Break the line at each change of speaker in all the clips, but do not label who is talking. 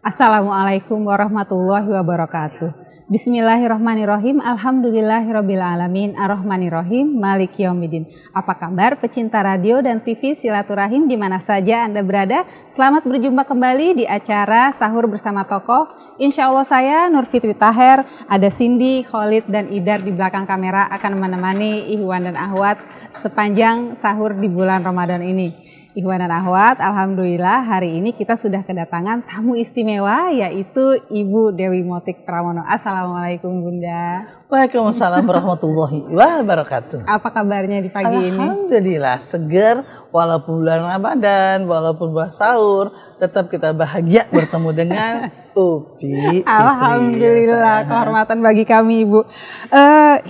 Assalamualaikum warahmatullahi wabarakatuh. Bismillahirrahmanirrahim. Alhamdulillahirabbil alamin. Arrahmanirrahim. Maliki yaumiddin. Apa kabar pecinta radio dan TV Silaturahim di mana saja Anda berada? Selamat berjumpa kembali di acara Sahur Bersama Tokoh. Insya Allah saya Nur Fitri Taher, ada Cindy, Khalid dan Idar di belakang kamera akan menemani Ikhwan dan Akhwat sepanjang sahur di bulan Ramadan ini. Ikhwan dan Akhwat, alhamdulillah hari ini kita sudah kedatangan tamu istimewa yaitu Ibu Dewi Motik Pramono. Assalamualaikum Bunda.
Waalaikumsalam warahmatullahi wabarakatuh.
Apa kabarnya di pagi ini?
Alhamdulillah segar, walaupun bulan Ramadan, walaupun bulan sahur, tetap kita bahagia bertemu dengan Upi.
Alhamdulillah, kehormatan bagi kami Ibu.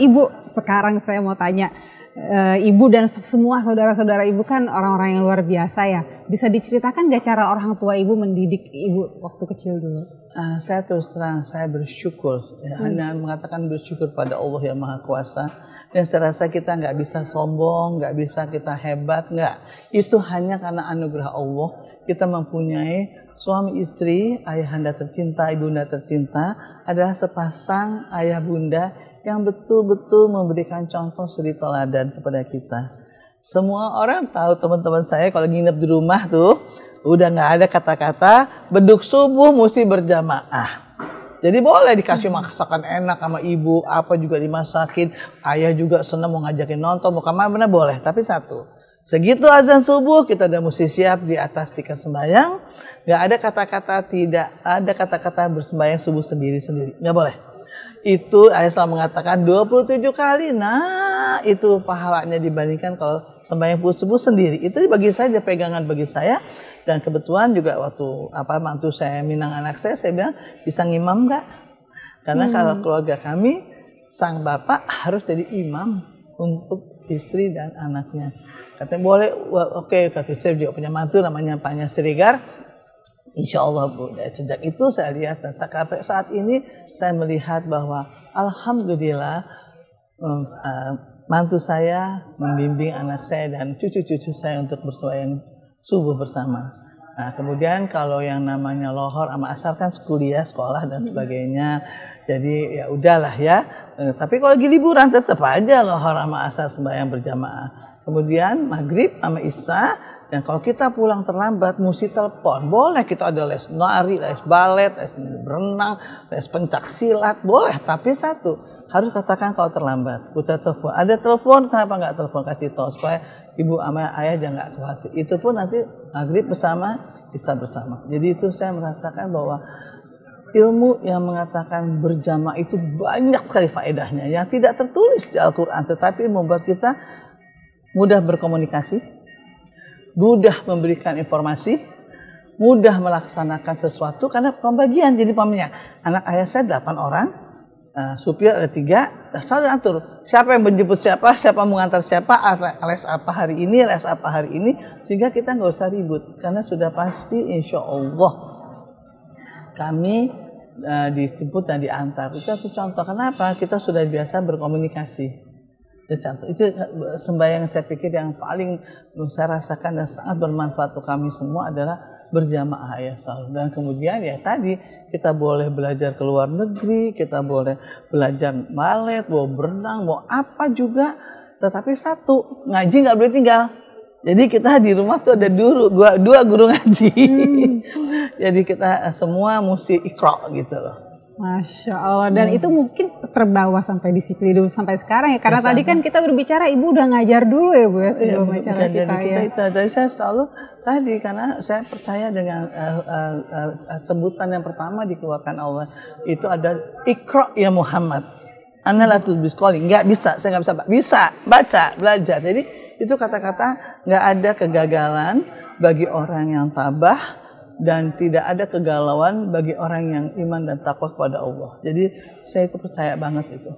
Ibu, sekarang saya mau tanya. Ibu dan semua saudara-saudara Ibu kan orang-orang yang luar biasa ya. Bisa diceritakan gak cara orang tua Ibu mendidik Ibu waktu kecil dulu?
Saya terus terang, saya bersyukur. Hanya mengatakan bersyukur pada Allah yang Maha Kuasa. Dan saya rasa kita nggak bisa sombong, nggak bisa kita hebat, nggak. Itu hanya karena anugerah Allah. Kita mempunyai suami istri, ayahanda tercinta, ibunda tercinta adalah sepasang ayah bunda yang betul-betul memberikan contoh suri teladan kepada kita. Semua orang tahu, teman-teman saya kalau nginep di rumah tuh udah nggak ada kata-kata beduk subuh mesti berjamaah. Jadi boleh dikasih masakan enak sama ibu, apa juga dimasakin, ayah juga senang mau ngajakin nonton, mau kemana boleh. Tapi satu, segitu azan subuh kita udah mesti siap di atas tikar sembahyang. Nggak ada kata-kata, tidak ada kata-kata bersembahyang subuh sendiri-sendiri, nggak boleh. Itu ayah selalu mengatakan 27 kali. Nah, itu pahalanya dibandingkan kalau sembahyang subuh sendiri. Itu bagi saya pegangan bagi saya. Dan kebetulan juga waktu mantu saya minang anak saya bilang bisa ngimam enggak? Karena kalau keluarga kami sang bapak harus jadi imam untuk istri dan anaknya. Katanya boleh, oke, kata saya juga punya mantu namanya Pak Siregar. Insya Allah Bu, dari sejak itu saya lihat dan sampai saat ini saya melihat bahwa alhamdulillah mantu saya membimbing anak saya dan cucu-cucu saya untuk bersembahyang subuh bersama. Nah kemudian kalau yang namanya lohor sama asar kan kuliah, sekolah dan sebagainya. Jadi ya udahlah ya. Tapi kalau lagi liburan tetap aja lohor sama asar sembahyang berjamaah. Kemudian maghrib sama isya. Dan kalau kita pulang terlambat, mesti telepon. Boleh kita ada les nari, les balet, les berenang, les pencak silat. Boleh, tapi satu. Harus katakan kalau terlambat. Kita telepon. Ada telepon, kenapa nggak telepon? Kasih tahu supaya ibu sama ayah jangan nggak khawatir. Itu pun nanti maghrib bersama, isya bersama. Jadi itu saya merasakan bahwa ilmu yang mengatakan berjamaah itu banyak sekali faedahnya. Yang tidak tertulis di Al-Quran. Tetapi membuat kita mudah berkomunikasi, mudah memberikan informasi, mudah melaksanakan sesuatu karena pembagian. Jadi pamannya anak ayah saya 8 orang, supir ada 3, selalu atur siapa yang menjemput siapa, siapa mengantar siapa, les apa hari ini, les apa hari ini, sehingga kita nggak usah ribut karena sudah pasti insya Allah kami dijemput dan diantar. Itu contoh kenapa kita sudah biasa berkomunikasi. Itu sembahyang saya pikir yang paling saya rasakan dan sangat bermanfaat untuk kami semua adalah berjamaah ya selalu. Dan kemudian ya tadi kita boleh belajar ke luar negeri, kita boleh belajar balet, mau berenang, mau apa juga. Tetapi satu, ngaji nggak boleh tinggal. Jadi kita di rumah tuh ada dua guru ngaji. Jadi kita semua mesti iqra gitu loh.
Masya Allah, dan itu mungkin terbawa sampai disiplin dulu sampai sekarang ya, karena tadi kan kita berbicara Ibu udah ngajar dulu ya Bu ya sebelum acara kita ya.
Dari saya selalu tadi karena saya percaya dengan sebutan yang pertama dikeluarkan Allah itu ada Iqra ya Muhammad. Ana latul bisqoli, nggak bisa, saya nggak bisa baca, belajar. Jadi itu kata-kata nggak ada kegagalan bagi orang yang tabah. Dan tidak ada kegalauan bagi orang yang iman dan takwa kepada Allah. Jadi saya itu percaya banget itu.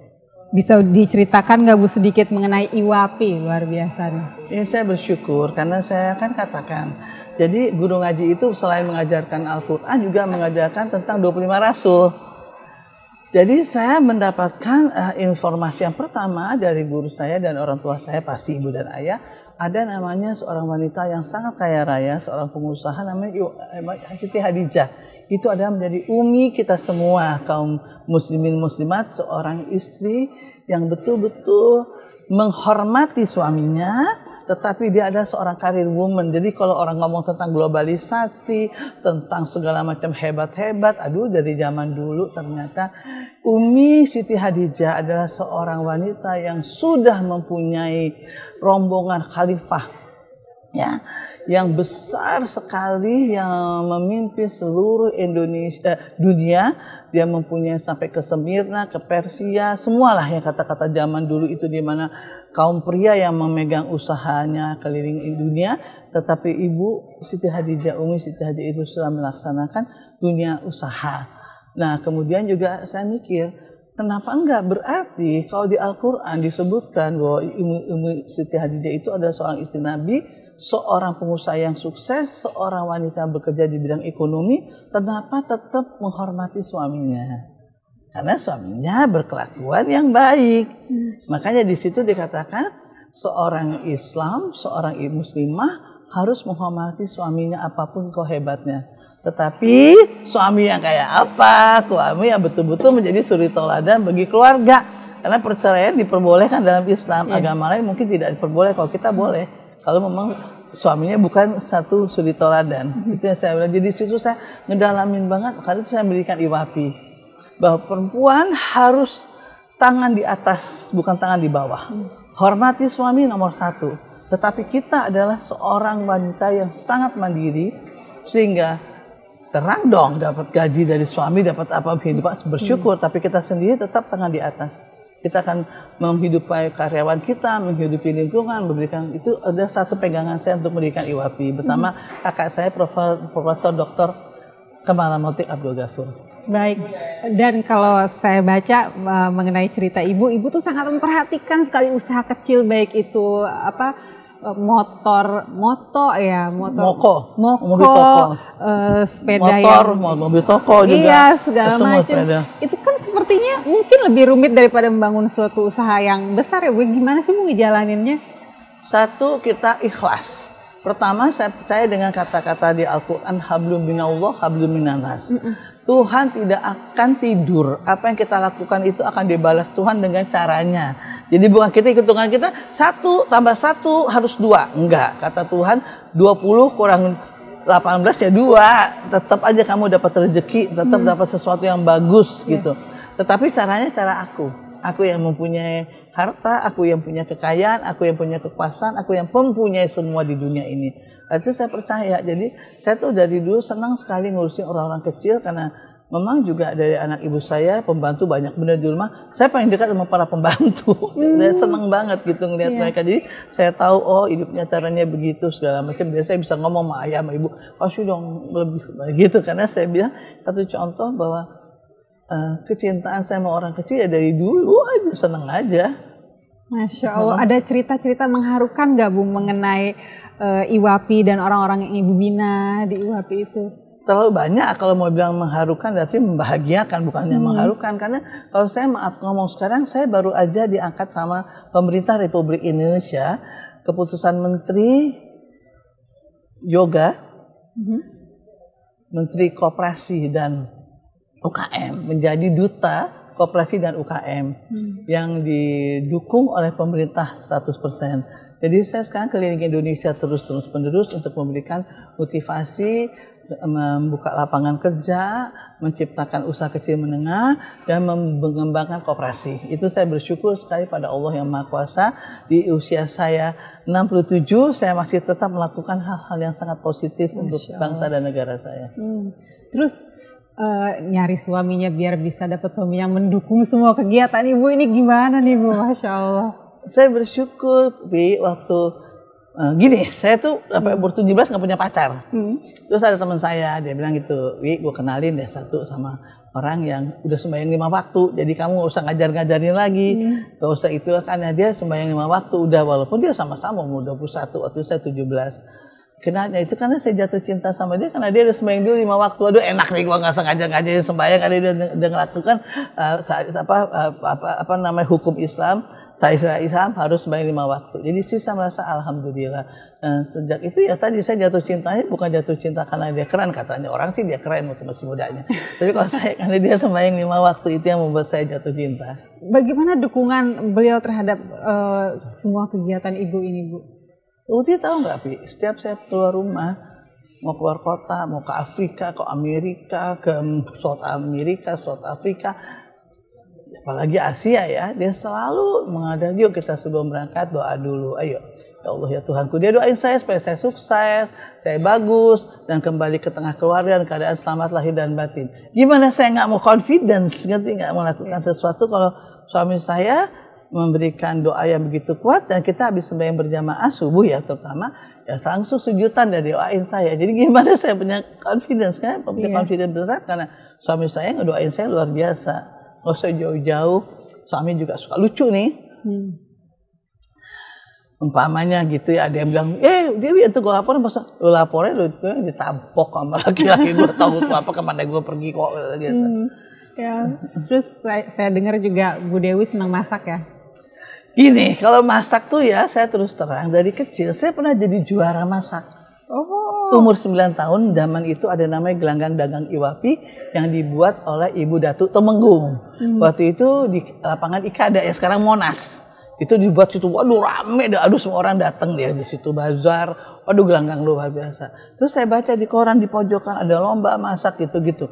Bisa diceritakan nggak Bu sedikit mengenai IWAPI, luar biasa nih.
Ya, saya bersyukur karena saya kan katakan. Jadi guru ngaji itu selain mengajarkan Al-Quran juga mengajarkan tentang 25 Rasul. Jadi saya mendapatkan informasi yang pertama dari guru saya dan orang tua saya, pasti ibu dan ayah, ada namanya seorang wanita yang sangat kaya raya, seorang pengusaha namanya Siti Hadijah. Itu adalah menjadi umi kita semua kaum muslimin muslimat, seorang istri yang betul-betul menghormati suaminya, tetapi dia adalah seorang karir woman. Jadi kalau orang ngomong tentang globalisasi, tentang segala macam hebat-hebat, dari zaman dulu ternyata Umi Siti Hadijah adalah seorang wanita yang sudah mempunyai rombongan khalifah, ya, yang besar sekali, yang memimpin seluruh dunia. Dia mempunyai sampai ke Semirna, ke Persia, semualah yang kata-kata zaman dulu itu, di mana kaum pria yang memegang usahanya keliling dunia, tetapi Ibu Siti Hadijah, Umi Siti Hadijah itu sudah melaksanakan dunia usaha. Nah, kemudian juga saya mikir, kenapa enggak? Berarti kalau di Al-Quran disebutkan bahwa Umi Siti Hadijah itu adalah seorang istri Nabi, seorang pengusaha yang sukses, seorang wanita bekerja di bidang ekonomi, kenapa tetap menghormati suaminya? Karena suaminya berkelakuan yang baik. Makanya di situ dikatakan seorang Islam, seorang muslimah harus menghormati suaminya apapun hebatnya. Tetapi suami yang kayak apa? Suami yang betul-betul menjadi suri tauladan bagi keluarga. Karena perceraian diperbolehkan dalam Islam. Agama lain mungkin tidak diperbolehkan, kalau kita boleh. Kalau memang suaminya bukan satu suri tauladan. Itu yang saya bilang. Jadi situ saya ngedalamin banget. Kali itu saya memberikan IWAPI bahwa perempuan harus tangan di atas, bukan tangan di bawah. Hormati suami nomor satu. Tetapi kita adalah seorang wanita yang sangat mandiri, sehingga terang dong dapat gaji dari suami, dapat apa kehidupan, bersyukur. Tapi kita sendiri tetap tangan di atas. Kita akan menghidupi karyawan kita, menghidupi lingkungan, memberikan, itu ada satu pegangan saya untuk memberikan IWAPI bersama kakak saya Profesor Dr. Kamala Motik Abdul Ghafur.
Baik, dan kalau saya baca mengenai cerita ibu tuh sangat memperhatikan sekali usaha kecil, baik itu motor, sepeda
mobil toko juga,
iya, segala macam. Itu kan sepertinya mungkin lebih rumit daripada membangun suatu usaha yang besar ya Bu. Gimana sih Bu ngejalaninnya?
Satu, kita ikhlas. Pertama, saya percaya dengan kata-kata di Al-Quran, hablum minallah, hablum minanas. Tuhan tidak akan tidur. Apa yang kita lakukan itu akan dibalas Tuhan dengan caranya. Jadi bukan kita hitungan kita 1 tambah 1 harus 2. Enggak, kata Tuhan 20 kurang 18 ya 2. Tetap aja kamu dapat rezeki, tetap dapat sesuatu yang bagus gitu. Tetapi caranya cara aku. Aku yang mempunyai harta, aku yang punya kekayaan, aku yang punya kekuasaan, aku yang mempunyai semua di dunia ini. Itu saya percaya. Jadi saya tuh dari dulu senang sekali ngurusin orang-orang kecil, karena memang juga dari anak ibu saya, pembantu banyak benar di rumah. Saya paling dekat sama para pembantu. Saya senang banget gitu ngeliat mereka. Jadi saya tahu, oh hidupnya caranya begitu segala macam. Biasanya bisa ngomong sama ayah sama ibu, pasti dong lebih gitu. Karena saya bilang satu contoh bahwa kecintaan saya sama orang kecil ya dari dulu aja, senang aja.
Masya Allah, ada cerita-cerita mengharukan gak Bu mengenai IWAPI dan orang-orang yang Ibu bina di IWAPI itu?
Terlalu banyak kalau mau bilang mengharukan, tapi membahagiakan, bukannya mengharukan. Karena kalau saya maaf ngomong sekarang, saya baru aja diangkat sama pemerintah Republik Indonesia, keputusan Menteri Yoga, Menteri Koperasi dan UKM menjadi duta Koperasi dan UKM yang didukung oleh pemerintah 100%. Jadi saya sekarang keliling Indonesia terus-menerus untuk memberikan motivasi, membuka lapangan kerja, menciptakan usaha kecil menengah, dan mengembangkan koperasi. Itu saya bersyukur sekali pada Allah yang Maha Kuasa. Di usia saya 67, saya masih tetap melakukan hal-hal yang sangat positif untuk bangsa dan negara saya.
Terus nyari suaminya biar bisa dapat suami yang mendukung semua kegiatan Ibu ini gimana nih Bu? Masya Allah.
Saya bersyukur Bi, waktu gini, saya tuh sampai umur 17 nggak punya pacar. Terus ada teman saya, dia bilang gitu, Wi, gue kenalin deh satu sama orang yang udah sembahyang 5 waktu, jadi kamu gak usah ngajar-ngajarin lagi, gak usah itu, karena dia sembahyang 5 waktu udah, walaupun dia sama-sama umur 21 waktu saya 17. Kenanya itu karena saya jatuh cinta sama dia karena dia udah sembahyang dulu 5 waktu. Aduh enak nih gua nggak sengaja ngajarin sembahyang karena dia ngelakukan apa namanya hukum Islam. Saya Islam harus sembahyang 5 waktu. Jadi saya merasa alhamdulillah. Sejak itu ya tadi saya jatuh cintanya bukan jatuh cinta karena dia keren katanya orang sih dia keren waktu masih mudanya. Tapi kalau saya karena dia sembahyang 5 waktu itu yang membuat saya jatuh cinta.
Bagaimana dukungan beliau terhadap semua kegiatan ibu ini, Bu?
Uti tahu nggak, Pi? Setiap saya keluar rumah, mau keluar kota, mau ke Afrika, ke Amerika, ke South Amerika, South Afrika, apalagi Asia ya, dia selalu mengajak, yuk kita sebelum berangkat doa dulu, ayo. Ya Allah ya Tuhanku, dia doain saya supaya saya sukses, saya bagus, dan kembali ke tengah keluarga dan keadaan selamat lahir dan batin. Gimana saya nggak mau confidence, ngerti nggak melakukan sesuatu kalau suami saya memberikan doa yang begitu kuat dan kita habis sembahyang berjamaah subuh ya terutama ya langsung sujudan dan doain saya. Jadi gimana saya punya confidence kan? Punya confidence besar karena suami saya ngedoain saya luar biasa. Nggak usah jauh-jauh. Suami juga suka lucu nih. Umpamanya gitu ya, ada yang bilang, Dewi itu gue laporin, masa lu laporin lu ditampok sama laki-laki gue tahu apa kemana gue pergi kok gitu.
Ya, terus saya dengar juga Bu Dewi senang masak ya.
Gini, kalau masak tuh ya saya terus terang dari kecil saya pernah jadi juara masak.
Oh.
Umur 9 tahun zaman itu ada namanya gelanggang dagang Iwapi yang dibuat oleh Ibu Datu Temenggung. Waktu itu di lapangan Ikada ya sekarang Monas. Itu dibuat situ, waduh rame, aduh semua orang datang dia di situ bazar. Waduh gelanggang luar biasa. Terus saya baca di koran di pojokan ada lomba masak gitu-gitu.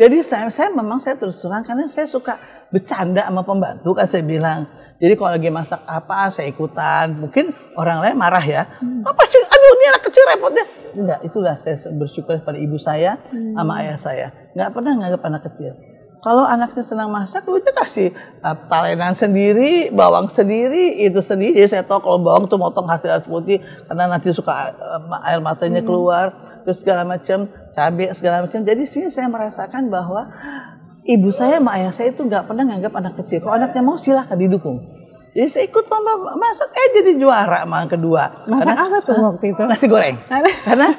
Jadi saya memang terus terang karena saya suka bercanda sama pembantu kan saya bilang. Jadi kalau lagi masak apa saya ikutan. Mungkin orang lain marah ya. Apa sih? Aduh ini anak kecil repotnya. Enggak, itulah saya bersyukur pada ibu saya sama ayah saya. Enggak pernah nganggap anak kecil. Kalau anaknya senang masak, udah kasih talenan sendiri, bawang sendiri, itu sendiri. Jadi saya tahu kalau bawang tuh motong hasil putih karena nanti suka air matanya keluar, terus segala macam, cabai segala macam. Jadi sini saya merasakan bahwa ibu saya sama ayah saya itu nggak pernah nganggap anak kecil. Kalau anaknya mau silahkan didukung. Jadi saya ikut lomba masak, jadi juara sama yang kedua.
Masak apa tuh waktu itu?
Nasi goreng. Karena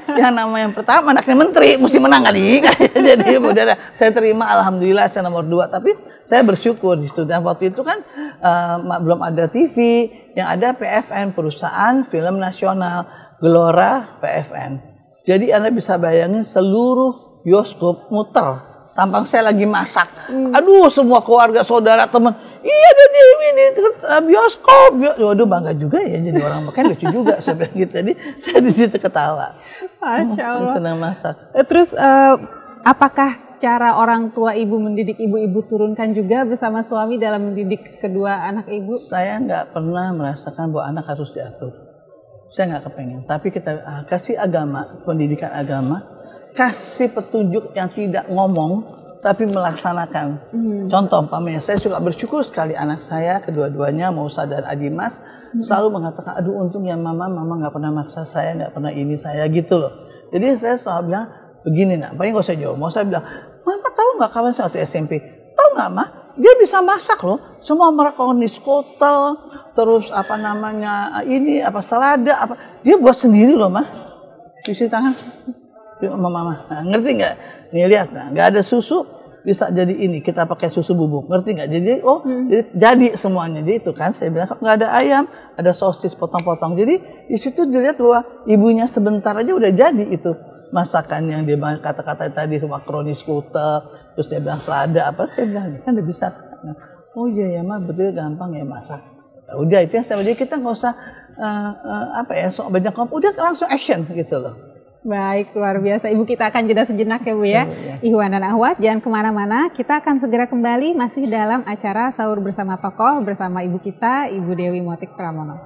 yang pertama anaknya menteri, mesti menang kali. Jadi udah saya terima, alhamdulillah saya nomor 2. Tapi saya bersyukur di situ. Dan waktu itu kan belum ada TV, yang ada PFN, Perusahaan Film Nasional, Gelora PFN. Jadi Anda bisa bayangin seluruh bioskop muter. Tampang saya lagi masak. Aduh semua keluarga, saudara, teman. Iya Dewi ini bioskop. Waduh bangga juga ya jadi orang makan lucu juga saya bilang gitu. Jadi saya di situ ketawa.
Masya Allah.
Senang masak.
Terus apakah cara orang tua ibu mendidik ibu turunkan juga bersama suami dalam mendidik kedua anak ibu?
Saya nggak pernah merasakan bahwa anak harus diatur. Saya nggak kepengen. Tapi kita kasih agama, pendidikan agama, kasih petunjuk yang tidak ngomong tapi melaksanakan. Contoh umpamanya saya juga bersyukur sekali anak saya kedua-duanya Mausa dan Adimas selalu mengatakan aduh untung ya mama nggak pernah maksa saya, nggak pernah ini saya gitu loh. Jadi saya selalu bilang begini nak, paling nggak usah jauh. Mau saya bilang mama tahu nggak kawan saya waktu SMP tahu nggak mah dia bisa masak loh, semua merekoni skotel terus apa namanya ini apa selada apa dia buat sendiri loh mah, cuci tangan mama. Nah, ngerti nggak? Nih lihat, nah, nggak ada susu bisa jadi ini kita pakai susu bubuk, ngerti nggak? Jadi jadi semuanya. Jadi itu kan saya bilang nggak ada ayam, ada sosis potong-potong. Jadi di situ dilihat bahwa ibunya sebentar aja udah jadi itu masakan yang dia kata-kata tadi makaroni skutel, terus dia bilang selada apa saya bilang kan udah bisa. Nah, oh iya ya mah betul gampang ya masak. Ya, udah itu yang saya jadi kita nggak usah sok banyak udah langsung action gitu loh.
Baik, luar biasa. Ibu kita akan jeda sejenak ya Bu ya. Ikhwan dan akhwat, jangan kemana-mana. Kita akan segera kembali masih dalam acara Sahur Bersama Tokoh bersama ibu kita, Ibu Dewi Motik Pramono.